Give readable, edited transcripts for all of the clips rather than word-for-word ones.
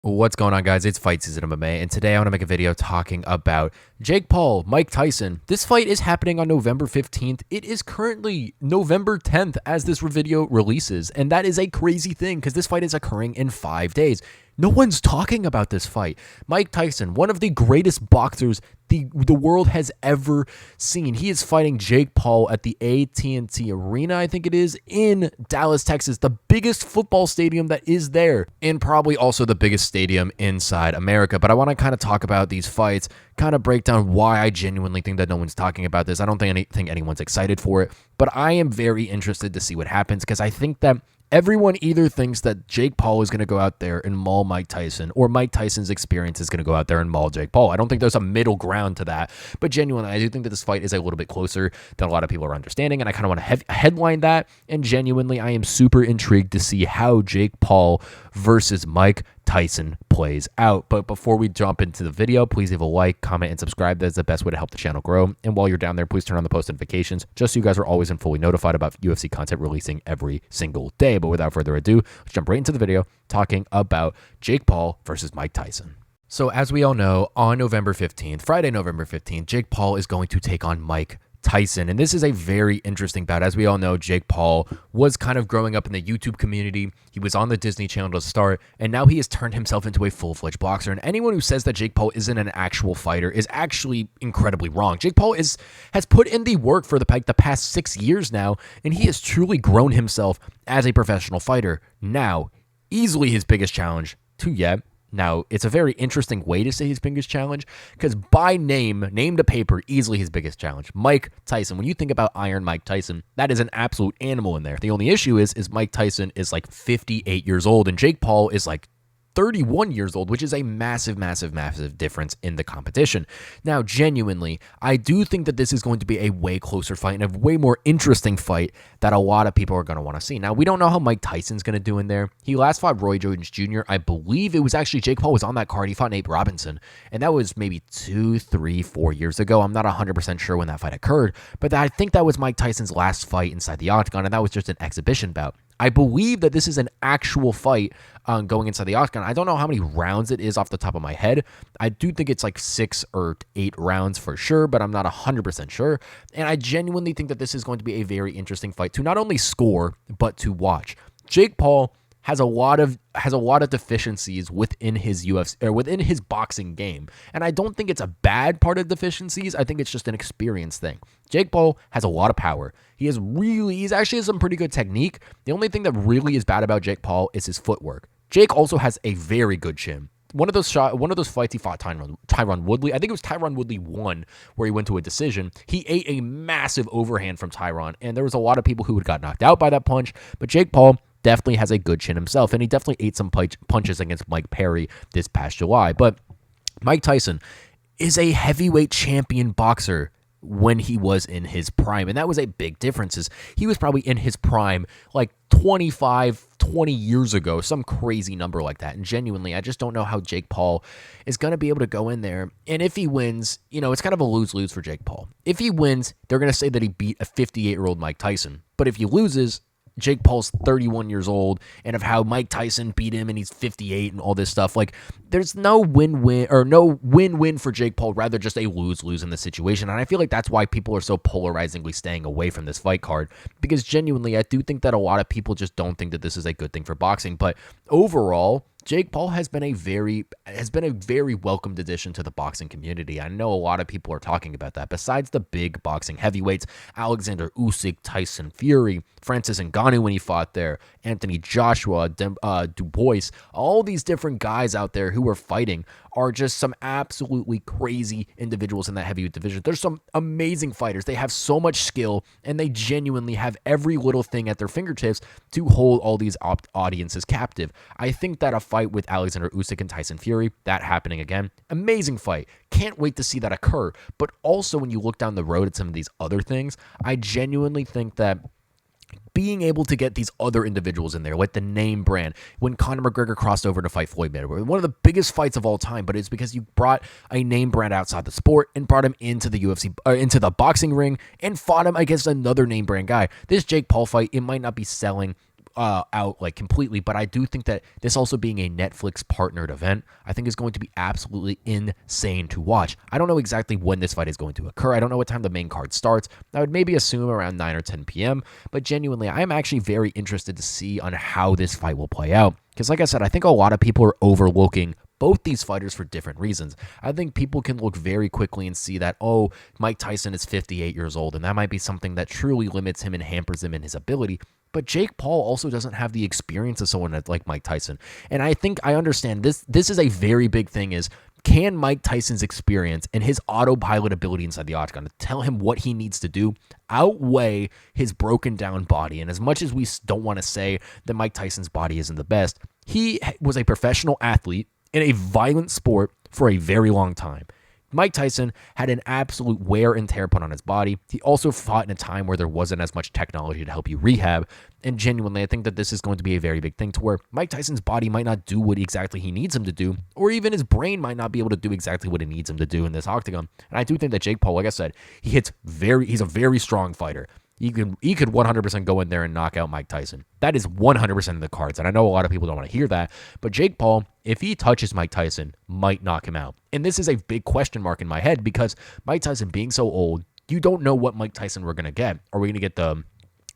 What's going on, guys? It's Fight Season MMA, and today I want to make a video talking about Jake Paul, Mike Tyson. This fight is happening on November 15th. It is currently November 10th as this video releases, and that is a crazy thing because this fight is occurring in 5 days. No one's talking about this fight. Mike Tyson, one of the greatest boxers the world has ever seen. He is fighting Jake Paul at the AT&T Arena, I think it is, in Dallas, Texas, the biggest football stadium that is there, and probably also the biggest stadium inside America. But I want to kind of talk about these fights, kind of break down why I genuinely think that no one's talking about this. I don't think anyone's excited for it, but I am very interested to see what happens because I think that everyone either thinks that Jake Paul is going to go out there and maul Mike Tyson, or Mike Tyson's experience is going to go out there and maul Jake Paul. I don't think there's a middle ground to that, but genuinely, I do think that this fight is a little bit closer than a lot of people are understanding, and I kind of want to headline that, and genuinely, I am super intrigued to see how Jake Paul versus Mike Tyson plays out. But before we jump into the video, please leave a like, comment, and subscribe. That's the best way to help the channel grow. And while you're down there, please turn on the post notifications just so you guys are always and fully notified about UFC content releasing every single day. But without further ado, let's jump right into the video talking about Jake Paul versus Mike Tyson. So as we all know, on November 15th, Friday, November 15th, Jake Paul is going to take on Mike Tyson. And this is a very interesting bout. As we all know, Jake Paul was kind of growing up in the YouTube community. He was on the Disney Channel to start, and now he has turned himself into a full-fledged boxer. And anyone who says that Jake Paul isn't an actual fighter is actually incredibly wrong. Jake Paul has put in the work for the past 6 years now, and he has truly grown himself as a professional fighter. Now, easily his biggest challenge to yet. Now, it's a very interesting way to say his biggest challenge because by name to paper, easily his biggest challenge. Mike Tyson. When you think about Iron Mike Tyson, that is an absolute animal in there. The only issue is Mike Tyson is like 58 years old and Jake Paul is like 31 years old, which is a massive difference in the competition. Now, genuinely, I do think that this is going to be a way closer fight and a way more interesting fight that a lot of people are going to want to see. Now, we don't know how Mike Tyson's going to do in there. He last fought Roy Jones Jr. I believe it was actually Jake Paul was on that card. He fought Nate Robinson, and that was maybe 2, 3, 4 years ago. I'm not 100% sure when that fight occurred, but I think that was Mike Tyson's last fight inside the octagon, and that was just an exhibition bout. I believe that this is an actual fight going inside the octagon. I don't know how many rounds it is off the top of my head. I do think it's like 6 or 8 rounds for sure, but I'm not 100% sure. And I genuinely think that this is going to be a very interesting fight to not only score, but to watch. Jake Paul has a lot of deficiencies within his UFC or within his boxing game. And I don't think it's a bad part of deficiencies. I think it's just an experience thing. Jake Paul has a lot of power. He's actually has some pretty good technique. The only thing that really is bad about Jake Paul is his footwork. Jake also has a very good chin. One of those fights he fought Tyron Woodley. I think it was Tyron Woodley 1 where he went to a decision. He ate a massive overhand from Tyron, and there was a lot of people who got knocked out by that punch. But Jake Paul definitely has a good chin himself, and he definitely ate some punches against Mike Perry this past July. But Mike Tyson is a heavyweight champion boxer when he was in his prime, and that was a big difference. He was probably in his prime like 20 years ago, some crazy number like that. And genuinely, I just don't know how Jake Paul is going to be able to go in there. And if he wins, it's kind of a lose-lose for Jake Paul. If he wins, they're going to say that he beat a 58-year-old Mike Tyson. But if he loses, Jake Paul's 31 years old, and of how Mike Tyson beat him and he's 58 and all this stuff. Like, there's no win-win for Jake Paul, rather just a lose-lose in this situation. And I feel like that's why people are so polarizingly staying away from this fight card, because genuinely, I do think that a lot of people just don't think that this is a good thing for boxing. But overall, Jake Paul has been a very welcomed addition to the boxing community. I know a lot of people are talking about that. Besides the big boxing heavyweights, Alexander Usyk, Tyson Fury, Francis Ngannou when he fought there, Anthony Joshua, Du Bois, all these different guys out there who are fighting are just some absolutely crazy individuals in that heavyweight division. There's some amazing fighters. They have so much skill, and they genuinely have every little thing at their fingertips to hold all these audiences captive. I think that a fight with Alexander Usyk and Tyson Fury, that happening again, amazing fight. Can't wait to see that occur. But also when you look down the road at some of these other things, I genuinely think that being able to get these other individuals in there, like the name brand, when Conor McGregor crossed over to fight Floyd Mayweather, one of the biggest fights of all time, but it's because you brought a name brand outside the sport and brought him into the UFC, into the boxing ring, and fought him against another name brand guy. This Jake Paul fight, it might not be selling out like completely, but I do think that this also being a Netflix partnered event, I think is going to be absolutely insane to watch. I don't know exactly when this fight is going to occur. I don't know what time the main card starts. I would maybe assume around 9 or 10 p.m., but genuinely, I'm actually very interested to see on how this fight will play out. Because like I said, I think a lot of people are overlooking both these fighters for different reasons. I think people can look very quickly and see that, oh, Mike Tyson is 58 years old, and that might be something that truly limits him and hampers him in his ability. But Jake Paul also doesn't have the experience of someone like Mike Tyson. And I think I understand this. This is a very big thing is, can Mike Tyson's experience and his autopilot ability inside the octagon to tell him what he needs to do outweigh his broken down body? And as much as we don't want to say that Mike Tyson's body isn't the best, he was a professional athlete in a violent sport for a very long time. Mike Tyson had an absolute wear and tear put on his body. He also fought in a time where there wasn't as much technology to help you rehab. And genuinely, I think that this is going to be a very big thing to where Mike Tyson's body might not do what exactly he needs him to do, or even his brain might not be able to do exactly what it needs him to do in this octagon. And I do think that Jake Paul, like I said, he's a very strong fighter. He could 100% go in there and knock out Mike Tyson. That is 100% of the cards. And I know a lot of people don't want to hear that. But Jake Paul, if he touches Mike Tyson, might knock him out. And this is a big question mark in my head because Mike Tyson being so old, you don't know what Mike Tyson we're going to get. Are we going to get the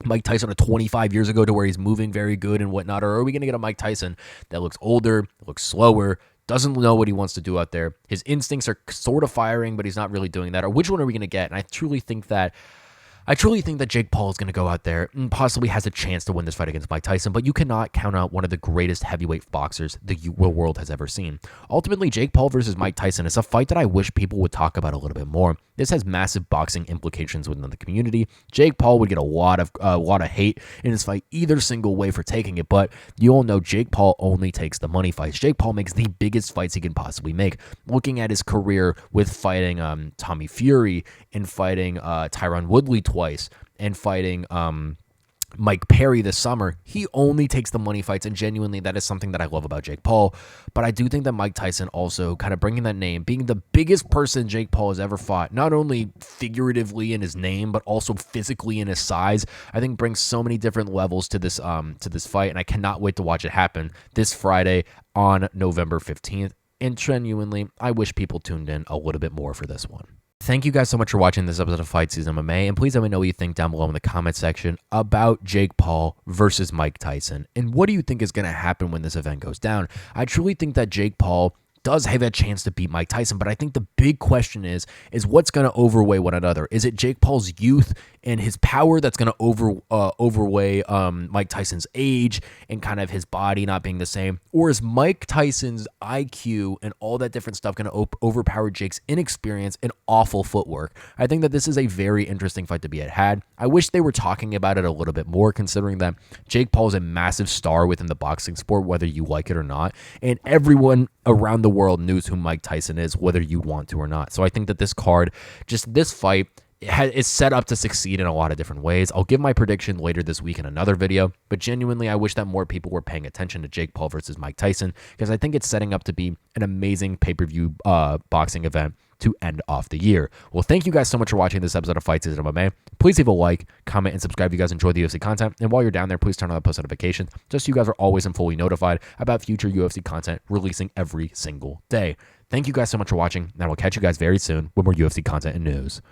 Mike Tyson of 25 years ago to where he's moving very good and whatnot? Or are we going to get a Mike Tyson that looks older, looks slower, doesn't know what he wants to do out there? His instincts are sort of firing, but he's not really doing that. Or which one are we going to get? And I truly think that Jake Paul is going to go out there and possibly has a chance to win this fight against Mike Tyson, but you cannot count out one of the greatest heavyweight boxers the world has ever seen. Ultimately, Jake Paul versus Mike Tyson is a fight that I wish people would talk about a little bit more. This has massive boxing implications within the community. Jake Paul would get a lot of hate in this fight either single way for taking it, but you all know Jake Paul only takes the money fights. Jake Paul makes the biggest fights he can possibly make. Looking at his career with fighting Tommy Fury and fighting Tyron Woodley twice and fighting Mike Perry this summer, he only takes the money fights, and genuinely that is something that I love about Jake Paul. But I do think that Mike Tyson also kind of bringing that name, being the biggest person Jake Paul has ever fought, not only figuratively in his name, but also physically in his size, I think brings so many different levels to this fight, and I cannot wait to watch it happen this Friday on November 15th. And genuinely, I wish people tuned in a little bit more for this one. Thank you guys so much for watching this episode of Fight Season MMA, and please let me know what you think down below in the comment section about Jake Paul versus Mike Tyson, and what do you think is going to happen when this event goes down? I truly think that Jake Paul does have a chance to beat Mike Tyson, but I think the big question is what's going to overweigh one another? Is it Jake Paul's youth and his power that's going to overweigh Mike Tyson's age and kind of his body not being the same? Or is Mike Tyson's IQ and all that different stuff going to overpower Jake's inexperience and awful footwork? I think that this is a very interesting fight to be had. I wish they were talking about it a little bit more, considering that Jake Paul is a massive star within the boxing sport, whether you like it or not, and everyone around the world knows who Mike Tyson is, whether you want to or not. So I think that this card, just this fight, is set up to succeed in a lot of different ways. I'll give my prediction later this week in another video, but genuinely, I wish that more people were paying attention to Jake Paul versus Mike Tyson, because I think it's setting up to be an amazing pay-per-view boxing event to end off the year. Well, thank you guys so much for watching this episode of Fight Season MMA. Please leave a like, comment, and subscribe if you guys enjoy the UFC content. And while you're down there, please turn on the post notifications just so you guys are always and fully notified about future UFC content releasing every single day. Thank you guys so much for watching, and I will catch you guys very soon with more UFC content and news.